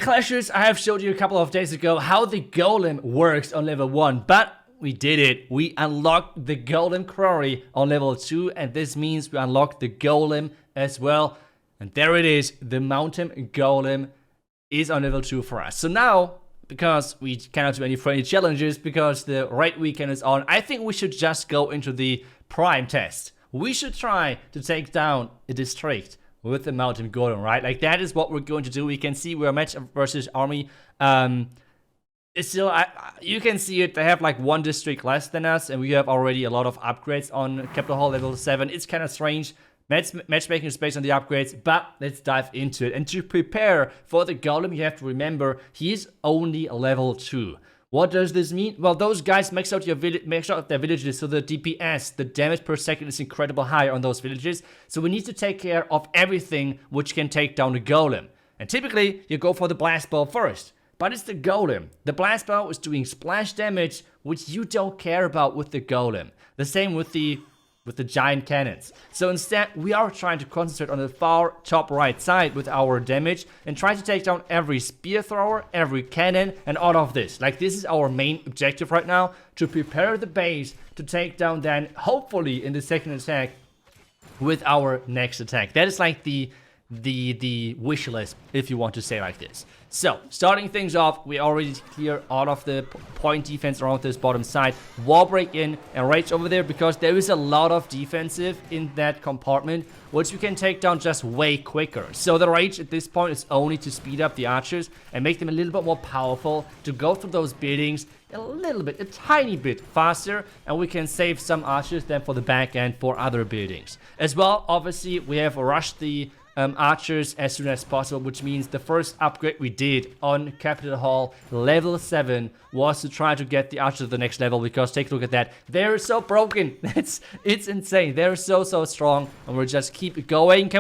Clashers, I have showed you a couple of days ago how the Golem works on level 1, but we did it. We unlocked the Golem Quarry on level 2, and this means we unlocked the Golem as well. And there it is, the Mountain Golem is on level 2 for us. So now, because we cannot do any friendly challenges, because the raid weekend is on, I think we should just go into the Prime test. We should try to take down a district with the Mountain Golem, right? Like, that is what we're going to do. We can see we're match versus army. It's still, you can see it, they have like one district less than us, and we have already a lot of upgrades on Capital Hall level 7. It's kind of strange. Matchmaking is based on the upgrades, but let's dive into it. And to prepare for the Golem, you have to remember, he's only level 2. What does this mean? Well, those guys max out their villages, so the DPS, the damage per second, is incredibly high on those villages. So we need to take care of everything which can take down the Golem. And typically, you go for the blast bow first. But it's the Golem. The blast bow is doing splash damage, which you don't care about with the Golem. The same with the giant cannons. So instead, we are trying to concentrate on the far top right side with our damage and try to take down every spear thrower, every cannon, and all of this. Like, this is our main objective right now, to prepare the base to take down then, hopefully, in the second attack with our next attack. That is like the wish list, if you want to say like this. So, starting things off, we already clear all of the point defense around this bottom side. Wall break in and rage over there, because there is a lot of defensive in that compartment, which we can take down just way quicker. So the rage at this point is only to speed up the archers and make them a little bit more powerful, to go through those buildings a little bit, a tiny bit faster, and we can save some archers then for the back end for other buildings. As well, obviously, we have rushed the archers as soon as possible, which means the first upgrade we did on Capital Hall level 7 was to try to get the archers to the next level, because take a look at that. They're so broken. It's insane. They're so strong, and we'll just keep going.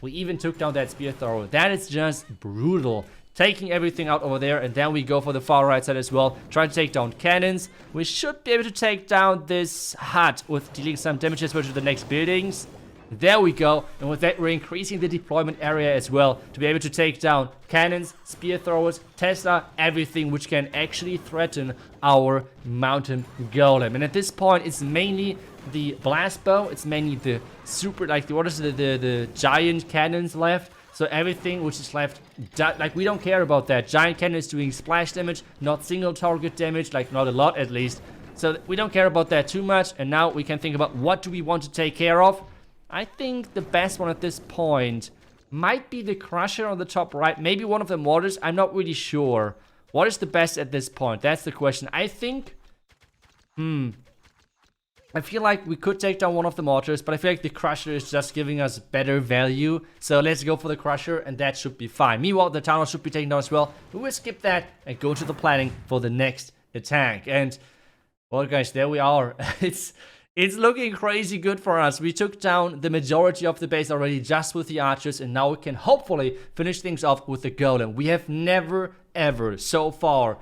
We even took down that spear thrower. That is just brutal. Taking everything out over there, and then we go for the far right side as well. Try to take down cannons. We should be able to take down this hut with dealing some damage as well to the next buildings. There we go, and with that we're increasing the deployment area as well, to be able to take down cannons, spear throwers, Tesla, everything which can actually threaten our Mountain Golem. And at this point, it's mainly the blast bow, it's mainly the the giant cannons left. So everything which is left, like, we don't care about that. Giant cannon is doing splash damage, not single target damage, like not a lot at least. So we don't care about that too much, and now we can think about what do we want to take care of. I think the best one at this point might be the Crusher on the top right. Maybe one of the mortars. I'm not really sure. What is the best at this point? That's the question. I think... I feel like we could take down one of the mortars, but I feel like the Crusher is just giving us better value. So let's go for the Crusher, and that should be fine. Meanwhile, the Tower should be taken down as well. We will skip that and go to the planning for the next attack. And, well, guys, there we are. It's looking crazy good for us. We took down the majority of the base already just with the archers, and now we can hopefully finish things off with the Golem. We have never, ever so far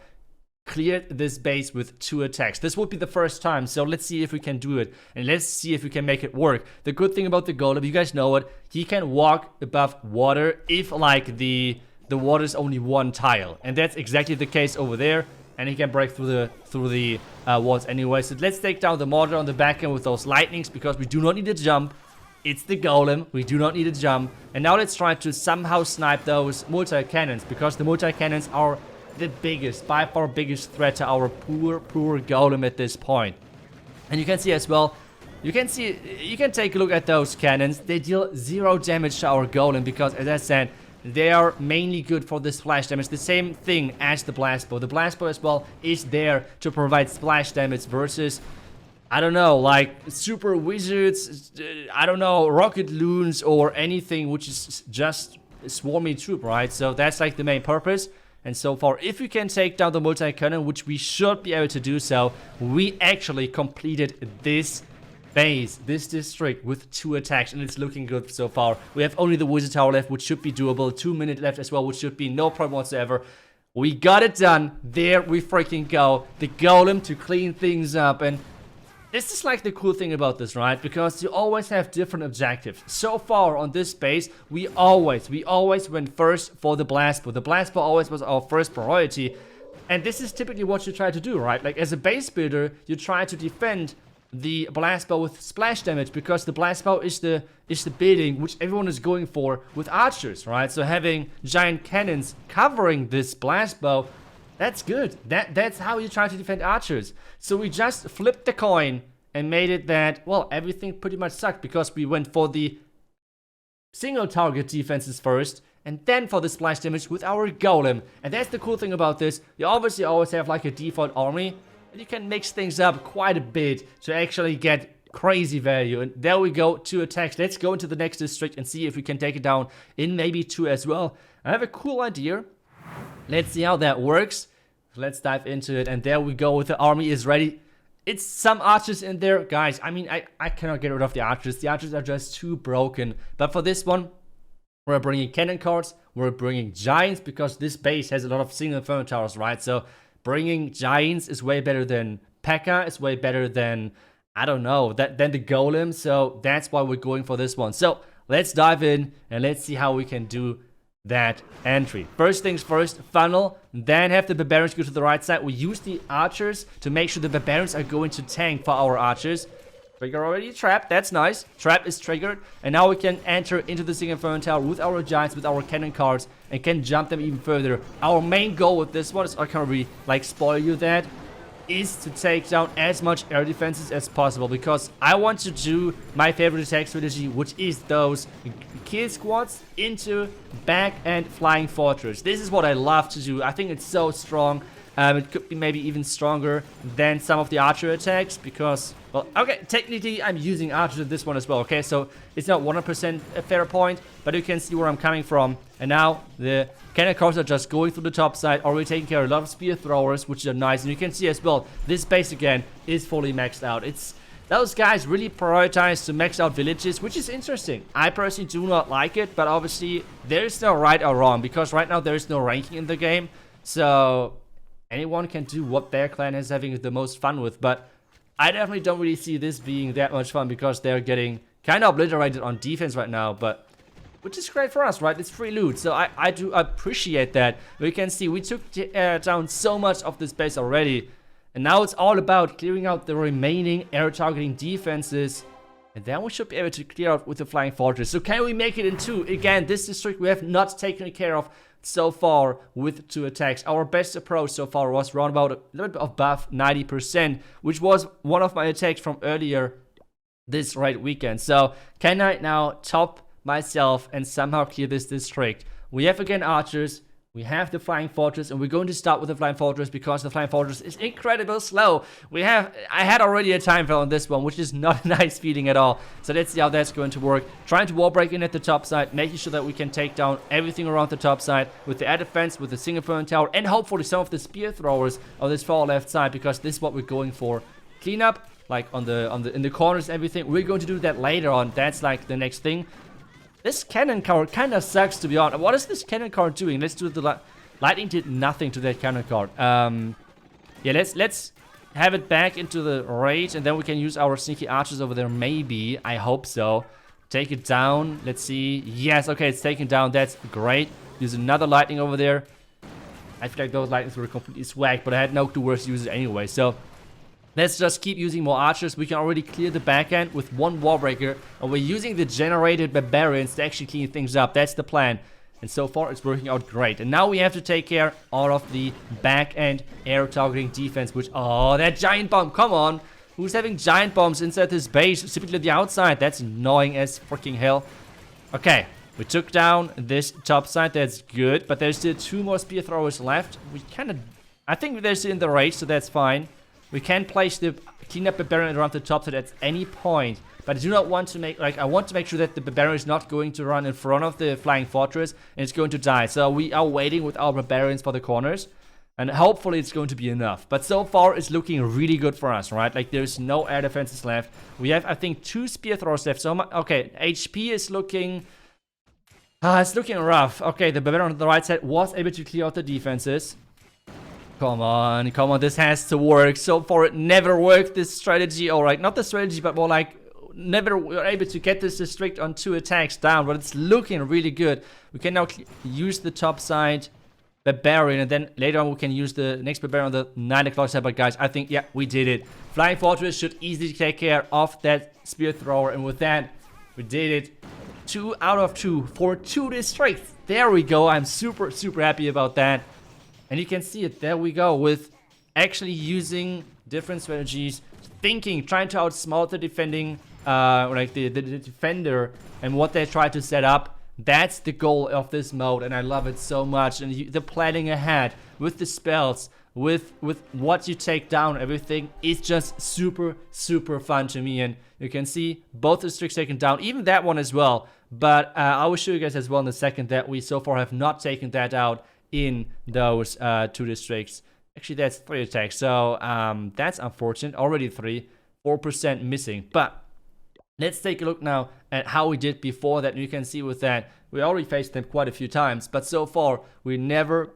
cleared this base with 2 attacks. This would be the first time, so let's see if we can do it, and let's see if we can make it work. The good thing about the Golem, you guys know it, he can walk above water if, like, the water is only 1 tile, and that's exactly the case over there. And he can break through the walls anyway. So let's take down the mortar on the back end with those lightnings, because we do not need to jump. It's the Golem. We do not need to jump. And now let's try to somehow snipe those multi-cannons, because the multi-cannons are the biggest, by far biggest threat to our poor Golem at this point. And you can see as well, you can take a look at those cannons. They deal 0 damage to our Golem, because, as I said, they are mainly good for the splash damage. The same thing as the blast bow. The blast bow as well is there to provide splash damage versus, I don't know, like super wizards, I don't know, rocket loons or anything which is just a swarmy troop, right? So that's like the main purpose. And so far, if we can take down the multi-cannon, which we should be able to do so, we actually completed this base, this district, with 2 attacks, and it's looking good so far. We have only the Wizard Tower left, which should be doable. 2 minutes left as well, which should be no problem whatsoever. We got it done. There we freaking go. The Golem to clean things up, and this is like the cool thing about this, right? Because you always have different objectives. So far on this base, we always went first for the blast bow. The blast bow always was our first priority. And this is typically what you try to do, right? Like as a base builder, you try to defend the blast bow with splash damage, because the blast bow is the building which everyone is going for with archers, right? So having giant cannons covering this blast bow, that's good. That's how you try to defend archers. So we just flipped the coin and made it that, well, everything pretty much sucked, because we went for the single target defenses first and then for the splash damage with our golem. And that's the cool thing about this. You obviously always have like a default army, and you can mix things up quite a bit to actually get crazy value. And there we go, 2 attacks. Let's go into the next district and see if we can take it down in maybe 2 as well. I have a cool idea. Let's see how that works. Let's dive into it. And there we go, with the army is ready. It's some archers in there. Guys, I mean, I cannot get rid of the archers. The archers are just too broken. But for this one, we're bringing cannon cards. We're bringing giants, because this base has a lot of single inferno towers, right? So bringing giants is way better than P.E.K.K.A. It's way better than, I don't know, than the golem. So that's why we're going for this one. So let's dive in and let's see how we can do that entry. First things first, funnel, then have the barbarians go to the right side. We use the archers to make sure the barbarians are going to tank for our archers. Trigger already trap, that's nice. Trap is triggered, and now we can enter into the single inferno tower with our giants, with our cannon cards, and can jump them even further. Our main goal with this one is, I can't really like spoil you that, is to take down as much air defenses as possible, because I want to do my favorite attack strategy, which is those kill squads into back and flying fortress. This is what I love to do. I think it's so strong. It could be maybe even stronger than some of the archer attacks, because, well, okay, technically I'm using archers in this one as well, okay? So it's not 100% a fair point, but you can see where I'm coming from. And now the cannon cards are just going through the top side, already taking care of a lot of spear throwers, which are nice. And you can see as well, this base again is fully maxed out. It's those guys really prioritize to max out villages, which is interesting. I personally do not like it, but obviously there is no right or wrong, because right now there is no ranking in the game. So anyone can do what their clan is having the most fun with, but I definitely don't really see this being that much fun, because they're getting kind of obliterated on defense right now, but which is great for us, right? It's free loot, so I do appreciate that. We can see we took down so much of this base already, and now it's all about clearing out the remaining air targeting defenses, and then we should be able to clear out with the flying fortress. So can we make it in 2? Again, this district we have not taken care of so far with 2 attacks. Our best approach so far was around about a little bit above 90%, which was one of my attacks from earlier this raid weekend. So can I now top myself and somehow clear this district? We have again archers, we have the flying fortress, and we're going to start with the flying fortress, because the flying fortress is incredibly slow. I had already a time fail on this one, which is not a nice feeling at all. So let's see how that's going to work. Trying to wall break in at the top side, making sure that we can take down everything around the top side with the air defense, with the single inferno tower, and hopefully some of the spear throwers on this far left side, because this is what we're going for. Clean up, like in the corners, everything. We're going to do that later on. That's like the next thing. This cannon card kind of sucks, to be honest. What is this cannon card doing? Let's do the lightning did nothing to that cannon card. Yeah, let's have it back into the raid, and then we can use our sneaky archers over there. Maybe, I hope so. Take it down. Let's see. Yes, okay, it's taken down. That's great. Use another lightning over there. I feel like those lightnings were completely swag, but I had no clue where to use it anyway. So let's just keep using more archers. We can already clear the back end with 1 wall breaker, and we're using the generated barbarians to actually clean things up. That's the plan, and so far it's working out great. And now we have to take care all of the back end air targeting defense, which, oh, that giant bomb, come on. Who's having giant bombs inside this base, specifically the outside? That's annoying as freaking hell. Okay, we took down this top side. That's good, but there's still 2 more spear throwers left. We kind of, I think they're still in the raid, so that's fine. We can place the cleanup barbarian around the top side at any point, but I do not want to make, like, I want to make sure that the barbarian is not going to run in front of the flying fortress and it's going to die. So we are waiting with our barbarians for the corners, and hopefully it's going to be enough. But so far it's looking really good for us, right? Like, there's no air defenses left. We have, I think, 2 spear throwers left. So okay, HP is looking, it's looking rough. Okay, the barbarian on the right side was able to clear out the defenses. Come on, come on, this has to work. So far, it never worked, this strategy. Alright, not the strategy, but more like never were able to get this district on 2 attacks down, but it's looking really good. We can now use the top side Barbarian, and then later on we can use the next Barbarian on the 9 o'clock side. But guys, I think, yeah, we did it. Flying Fortress should easily take care of that Spear Thrower, and with that, we did it. 2 out of 2 for 2 districts. There we go. I'm super happy about that. And you can see it, there we go, with actually using different strategies, thinking, trying to outsmart the defending, like the defender and what they try to set up. That's the goal of this mode, and I love it so much. And the planning ahead with the spells, with what you take down, everything is just super fun to me. And you can see both districts taken down, even that one as well. But I will show you guys as well in a second that we so far have not taken that out in those 2 districts. Actually, that's 3 attacks, so that's unfortunate. Already 4% missing. But let's take a look now at how we did before that. And you can see with that, we already faced them quite a few times, but so far we never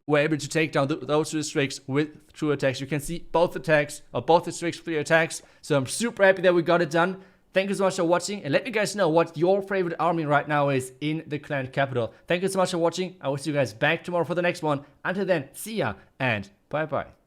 were able to take down those 2 districts with true attacks. You can see both attacks, or both districts 3 attacks. So I'm super happy that we got it done. Thank you so much for watching, and let me guys know what your favorite army right now is in the clan capital. Thank you so much for watching. I will see you guys back tomorrow for the next one. Until then, see ya and bye bye.